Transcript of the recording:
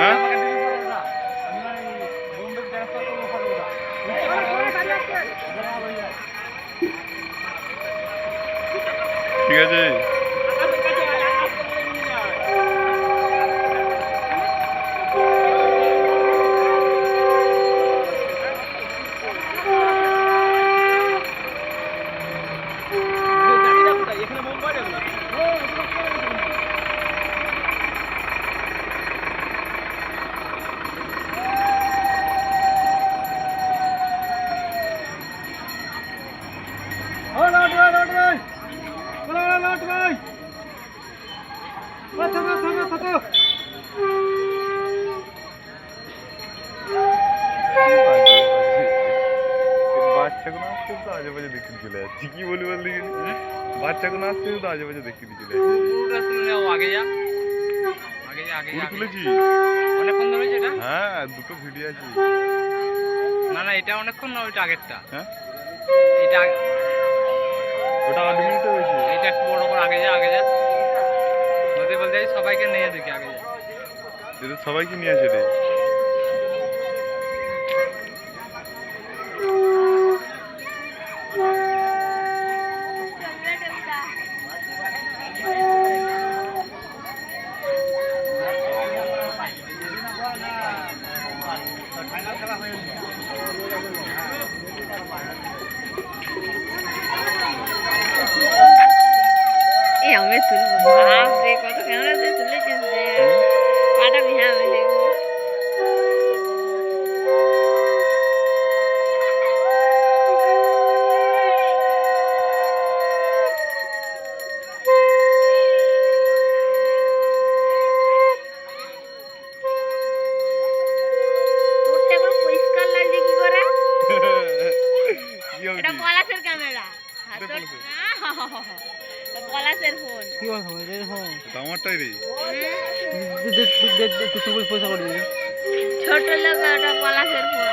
হ্যাঁ ঠিক আছে। বাচ্চাগুলো আসছে তো আজে বাজে দেখতে চলে যাচ্ছে, কি বলি বল দেখি। বাচ্চাগুলো আসছে তো আজে বাজে দেখতে চলে যাচ্ছে। তুলেছি অনেকক্ষণ ধরে এটা? হ্যাঁ, দুটো ভিডিও আছে। না না, এটা অনেকক্ষণ না, ওইটা আগেরটা। হ্যাঁ এটা ওটা 8 মিনিট হয়েছে। এটা একটু বড় করে আগে যা বলতে বলতে সবাইকে নিয়ে দেখি আগে যা। এটা সবাইকে নিয়ে আসে রে। আমি তুলবো, বাপরে কত ক্যামেরাতে তুলেছিস রে, পাঠাবি? হ্যাঁ আমি দেখবো। তোরটা পুরো পরিষ্কার লাগছে কি করে? এটা পলাশের ক্যামেরা। পলাশের ফোন। কি কথা বলে ফোন? আমারটাই রে। তুই পয়সা করে দিবি। ছোট লোক, ওটা পলাশের ফোন।